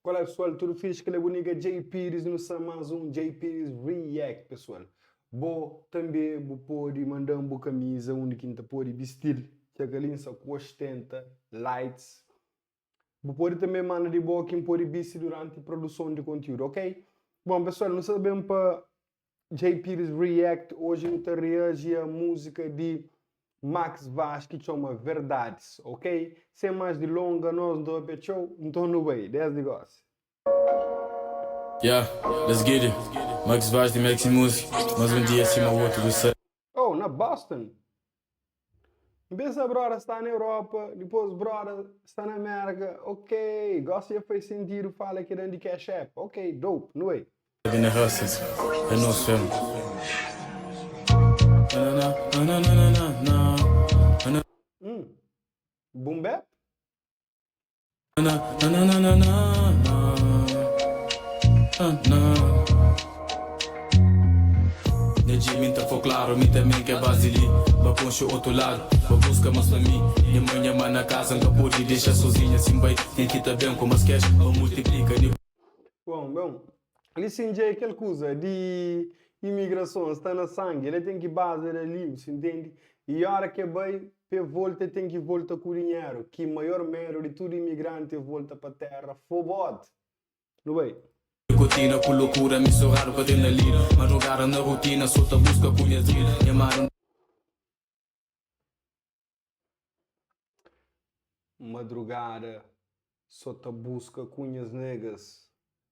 Qual é, pessoal? Tudo fixe? Que é bonita J Pires no mais um J Pires React, pessoal. Bo também bo pode mandar uma camisa onde quinta pode vestir. Chega ali com ostenta, lights. Bo pode também mandar de boa quem pode vestir durante a produção de conteúdo, ok? Bom, pessoal, não sabemos para J Pires React. Hoje eu te reagir a música de Max Vaz que chama Verdades, ok? Sem mais delongas, nós do Up Show, então no way, 10 negócios. Yeah, let's get it. Max Vaz de Maxi Music. Mais um dia acima o outro do céu. Oh, na Boston. Pensa, brother, está na Europa, depois, brother, está na América, ok. Gosta de fazer sentido, fala aqui dentro de Cash App, ok, dope, no way. Na Hustles, é nosso filme. Boom bap? Negi tá for claro, me também que é basili. Ba poncho outro lado, ba busca mais pra mim. Minha mãe na casa, nunca pode deixar sozinha. Assim bem, tem que tá bem com as cash, ou multiplica. Bom, licença é aquela coisa de imigração, está na sangue, ele tem que base ali, você entende? E a hora que vai, volta, tem que voltar com o dinheiro, que o maior medo de todo imigrante volta para a terra, fobode, não vai? Rotina com loucura, me sou raro para adrenalina. Madrugada na rotina, só tá busca conhecer. Madrugada, só tá busca cunhas negas.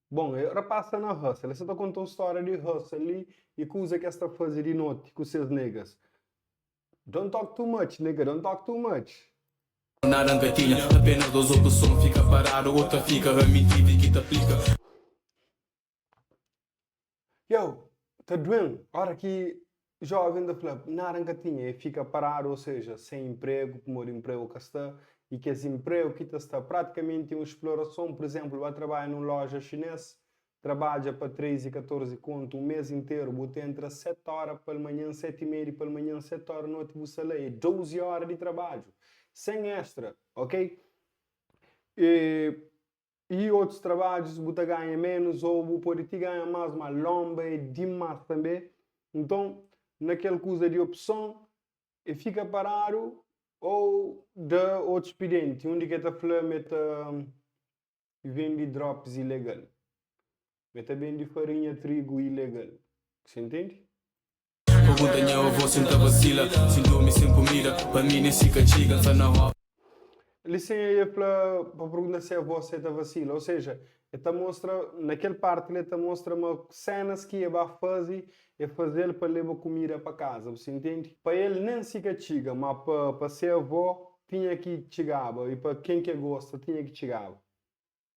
Bom, agora passa na Hustle. Você está contando uma história de Hustle ali e coisa que está fazendo de noite com seus negas. Don't talk too much, nigga, don't talk too much. Nada gatinha, apenas duas opções. Fica parado, outra fica a mentir que te aplica. Yo, tá doendo? Hora que jovem da flap, nada gatinha, e fica parado, ou seja, sem emprego, por emprego que está, e que esse emprego que está praticamente em uma exploração, por exemplo, vai trabalhar numa loja chinesa, trabalha para 3 e 14 conto, um mês inteiro, você entra 7 horas pela manhã, 7 e meia pela manhã, 7 horas à noite, você lê, 12 horas de trabalho, sem extra, ok? E outros trabalhos você ganha menos ou você pode ganhar mais, mas lomba é demais também. Então, naquela coisa de opção, e fica parado ou dá outro expediente, onde que está falando vende drops ilegal. Meta vende farinha, trigo ilegal. Você entende? Pergunta minha avó se não vacila. Se dorme sem comida, para mim nem se castiga. Só na roupa. Licença para perguntar se a voz está vacila, ou seja, ele mostra, naquela parte ele mostra uma cenas que ele vai fazer e fazer para levar comida para casa, você entende? Para ele nem se castiga, mas para ser avó tinha que chegar, e para quem que gosta tinha que chegar.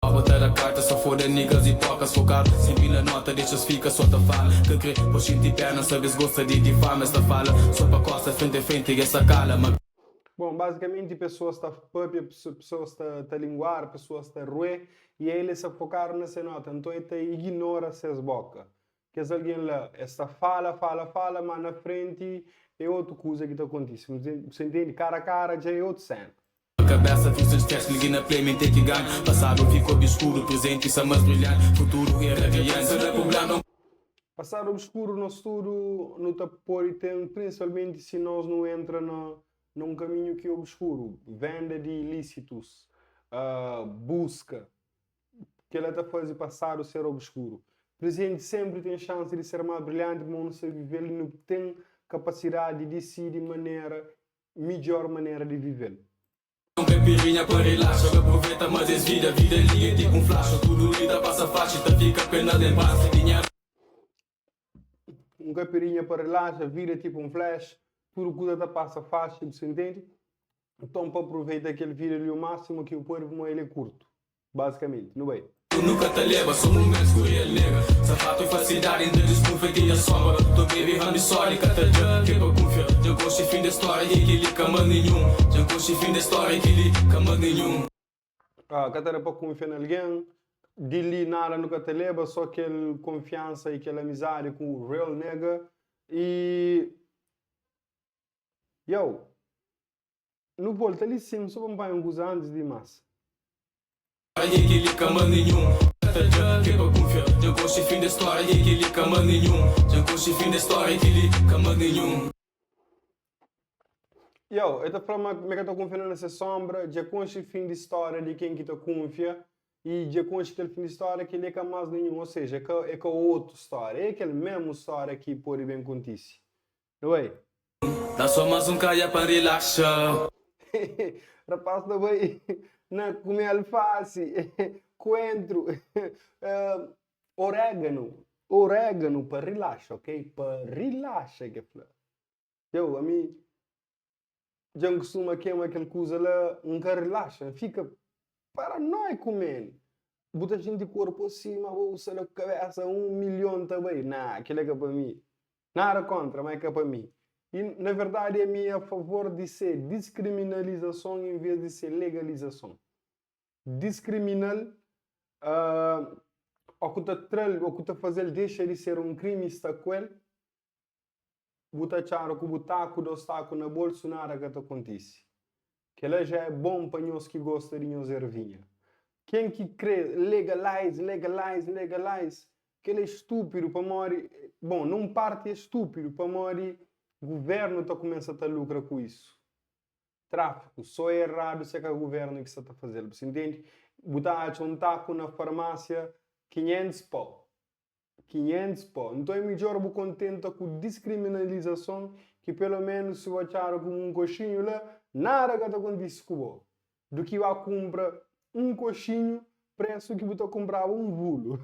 Botar a carta, só for niggas e tocas focar. Sempre na nota, deixas fica, só te fala. Que crê, pois de perna, sabes gosta de difama. Esta fala, só para costa, frente a frente, e essa cala. Bom, basicamente, pessoas estão pub, pessoas estão a linguar, pessoas estão a roer, e eles se focaram nessa nota. Então, ele ignora essas bocas. Que se alguém lá está fala, mas na frente é outra coisa que está acontecendo. Você entende? Cara a cara já é outra cena. Cabeça, fiz os testes, liguei na play, mente que ganha. Passado ficou obscuro, presente, isso é mais brilhante. Futuro é radiante, republicano. Passado obscuro no futuro, no tapor tem, principalmente se nós não entramos num caminho que é obscuro. Venda de ilícitos, busca, que ela está fazendo passar o ser obscuro. O presidente sempre tem chance de ser mais brilhante, mas não se viver, ele não tem capacidade de decidir melhor maneira de viver. Caipirinha para relaxar, aproveita, mas vida liga tipo um flash. Tudo lida, passa faixa, tá fica pena de base, dinheiro. Caipirinha para relaxar, vida tipo um flash, tudo que está passa fácil, você entende? Então, para aproveitar aquele vídeo ali o máximo que o povo ele é curto, basicamente, não é? Tu nunca te leva, sou momentos que ele nega. Sapato e facilidade, ainda desconfeita e a sombra. Tô baby, rando histórica, tá já que pra confiar. Já gosto de fim da história e que lhe cama nenhum. Já gosto de fim da história e que lhe cama nenhum. Catara para confiar em alguém, de li nada nunca te leva, só aquela confiança e aquela amizade com o real nega. E. Yo, no volta ali sim, só vamos para alguns anos de massa. e que lhe cama nenhum. Que para confiar, eu gosto de fim da história e que lhe cama nenhum. Eu gosto de fim da história e que lhe cama nenhum. Eu estou falando como é que eu estou confiando nessa sombra, já conheço o fim de história de quem que estou confia e já conheço aquele fim de história que ele é mais nenhum, ou seja, é que outra história, é aquele mesmo história que pode bem acontecer, não é? Dá só mais caia para relaxar. Rapaz, não vai na comer alface, coentro, orégano para relaxar, ok? Para relaxar, que é. Eu, a mim já costuma queimar aquele coisa lá, nunca relaxa, fica paranoico, man. Bota a gente de corpo acima, vou usar a cabeça 1 milhão também. Não, aquilo é que é para mim. Nada contra, mas é que é para mim. E, na verdade, é mim a favor de ser descriminalização em vez de ser legalização. Descriminal, o que está fazendo deixa de ser um crime, está com ele. Buta charo com butaco do taco na bolsa, nada que acontece. Que ela já é bom para nós que gostam de nos ervinha. Quem que crê, legalize, que ele é estúpido para morrer. Bom, não parte é estúpido para morrer. O governo está começando a lucrar com isso. Tráfico, só é errado se é que o governo que está a fazer. Você entende? Botar um taco na farmácia, 500 pau. 500 pau. Então é melhor eu contente com descriminalização que pelo menos se eu achar com um coxinho lá, nada que acontece com o do que eu comprar um coxinho, preço que eu comprava um vulo.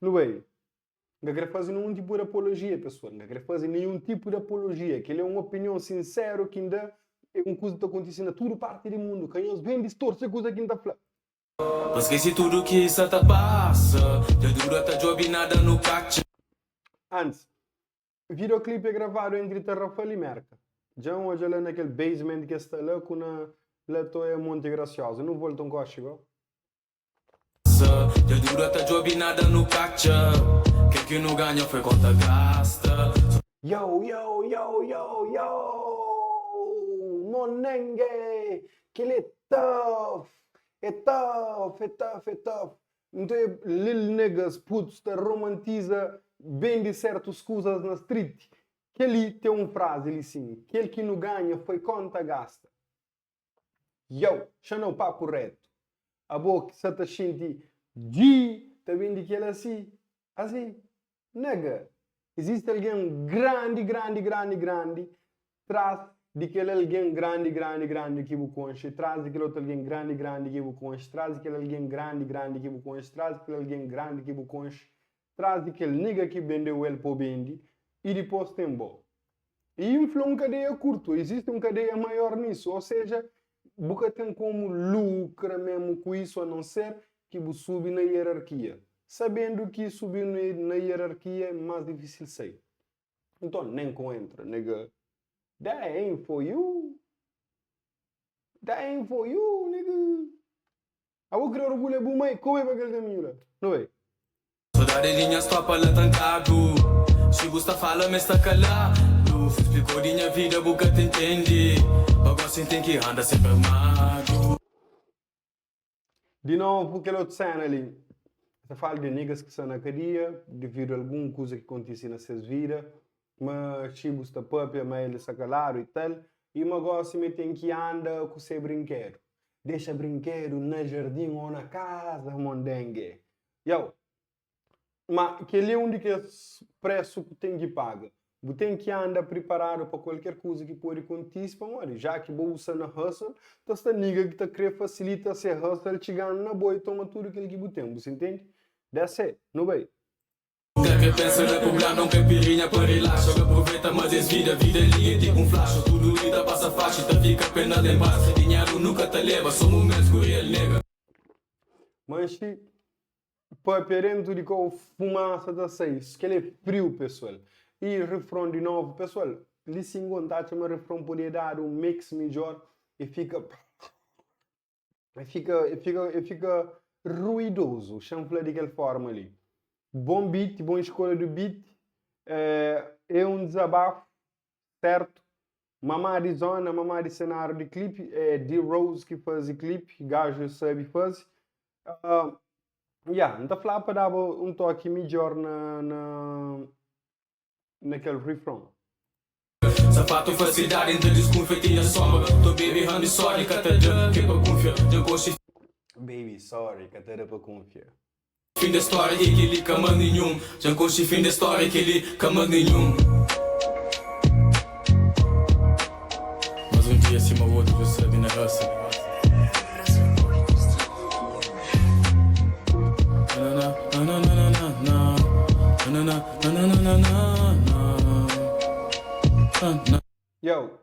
Não é? Não quero fazer nenhum tipo de apologia, pessoal. Não quero fazer nenhum tipo de apologia. Que ele é uma opinião sincera que ainda é uma coisa que está acontecendo em toda parte do mundo. Que eles vêm distorcer coisa que ainda fala. Esqueci tudo que isso te passa. Já dura tá job nada no caixa. Antes, o videoclipe é gravado entre Tarrafal e Merca. Já hoje lá naquele basement que está lá com a Latoia Monte Graciosa. Não volta um coche igual. Já dura tá job nada no caixa. Quem que não ganha foi conta gasta. Yo! Monengue! Que ele é tough! É tough. Então, Lil Niggas, putz, te romantiza bem de certas coisas na street. Que ele tem uma frase ali assim, aquele que não ganha foi conta gasta. Yo, já não papo reto. A boca se está sentindo de também de que ele assim, nega. Existe alguém grande, traz de que ele alguém grande que você conhece, traz de que outro alguém grande que você conhece, traz de que ele alguém grande que você conhece, traz de que ele alguém grande que você conhece, traz de que ele nigga que vendeu ele para vender e depois tem bom. E infla um cadeia curto, existe um cadeia maior nisso, ou seja, você tem como lucra mesmo com isso, a não ser que você subi na hierarquia. Sabendo que subir na hierarquia é mais difícil sair. Então, nem entra, nega. That ain't for you. Nigga. Eu vou criar orgulho por mãe, como é para aquele caminho lá? Não é? Saudade linha stopa lá tancado. Se você fala, me está calado. Explicou minha vida, boca te entende. Agora você tem que andar sempre armado. De novo, aquele outro cena ali. Você fala de niggas que estão na cadeia, devido a alguma coisa que acontece nessas vidas. Mas se você própria, mas eles sacalaram e tal. E uma gosta me tem que andar com seu brinquedo. Deixa brinquedo na jardim ou na casa, mondengue. Mas aquele é onde que é preço que tem que pagar. Você tem que andar preparado para qualquer coisa que pode acontecer para morrer. Já que você usa na hustle, então esta nigga que está querendo facilitar esse hustle, chegando na boa e toma tudo aquilo que você tem. Você entende? That's it. Não vai. Que pensa na cobrar, não quer pirinha para relaxar. Que aproveita, mas vida é linha tipo um flash. Tudo lida passa faixa, então fica pena de embaixo. Dinheiro nunca te leva, só momentos que ele nega. Mas se para perento de qual fumaça da seis, que ele é frio, pessoal. E refrão de novo, pessoal. Lhe se encontrar, mas refrão poder dar um mix melhor e fica ruidoso, chanfla de aquela forma ali. Bom beat, boa escolha do beat, é um desabafo, certo? Mamá de zona, mamá de cenário de clipe, é D-Rose que faz o clipe, gajo sabe fazer. Yeah, então flapa dava toque melhor naquele refrão. Sapato facilidade entre desconfiança e a sombra. Tô baby, honey, sorry, catadã, que pra confiar. Eu gosto Baby, sorry, que até dá para confiar. fim da história e que ele cama nenhum. Já gosto fim da história que ele cama nenhum. Mas um dia acima o outro, você sabe na raça. Yo,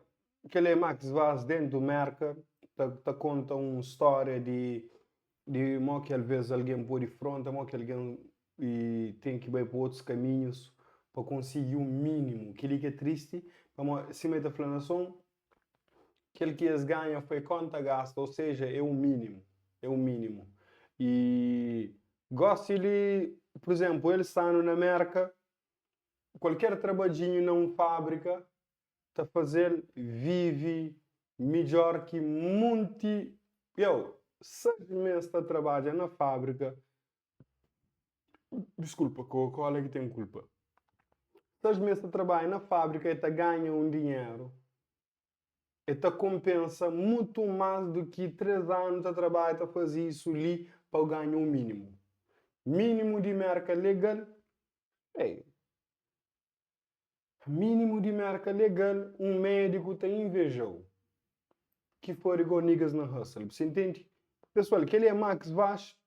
aquele é Max Vaz dentro do Merca, tá conta uma história de mo que às vezes alguém pode fronta, mo que alguém e tem que ir para outros caminhos para conseguir o mínimo. Que é triste, se meta flanação, aquele que eles ganham foi conta gasta, ou seja, é o mínimo, é o mínimo. E gosto ele, por exemplo, ele está na Merca, qualquer trabalhinho numa fábrica, tá fazer vive melhor que muito. Eu, 6 meses tá trabalha na fábrica. Desculpa, qual é que tem culpa? 6 meses tá trabalha na fábrica e tá ganha um dinheiro. E tá compensa muito mais do que 3 anos tá trabalha, tá fazer isso ali para ganhar o mínimo. Mínimo de marca legal. Ei, mínimo de marca legal, um médico te invejou. Que for igual niggas na hustle. Você entende? Pessoal, aquele é Max Vaz.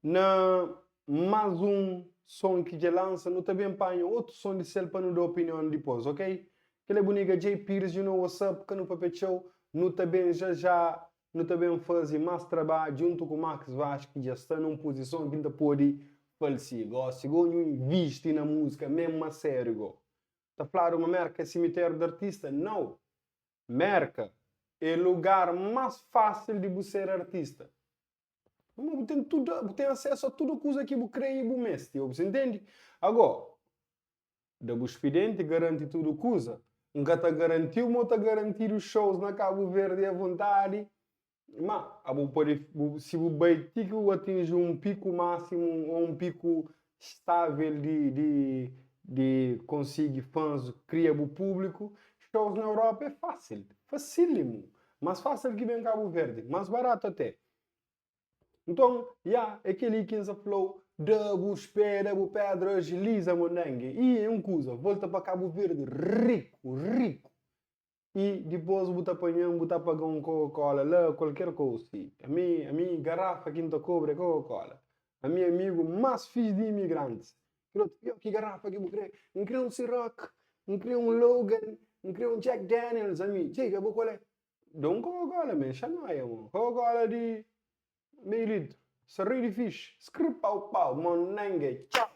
Na mais um som que já lança, não também apanha outro som de cel para não dar opinião depois, ok? Aquele é bonita J Pires, you know what's up, que no Puppet Show, não também já, não também fazer mais trabalho junto com o Max Vaz, que já está numa posição que ainda pode falecer. Gosta, igual não investe na música, mesmo a sério, igual. Tá claro, uma marca é cemitério de artista? Não. Merca é o lugar mais fácil de você ser artista. Tem acesso a tudo coisa que você crê e você mestre. Você entende? Agora, da expediente garante tudo coisa. Nunca está garantido, mas está garantido os shows na Cabo Verde à vontade. Mas, se o Baitico atinge um pico máximo ou um pico estável de conseguir fãs, cria o público, shows na Europa é fácil, facílimo. Mais fácil que vem Cabo Verde, mais barato até. Então, é aquele que se falou, Dabu espera, o Pedro agiliza monangue. E é coisa, volta para Cabo Verde, rico, rico. E depois botar apanhando, botar pagar um Coca-Cola, lá, qualquer coisa. A minha garrafa que não cobre é Coca-Cola. A minha amigo mais fixe de imigrantes. Que garrafa que eu quero? Não quero um Ciroc, não quero um Logan, não quero um Jack Daniels, amigo. Chega, vou qual é? Dá um Coca-Cola, man. Chamaia, mano. Coca-Cola de meio litro. Sarri de fixe. Script pau, monangue. Tchau.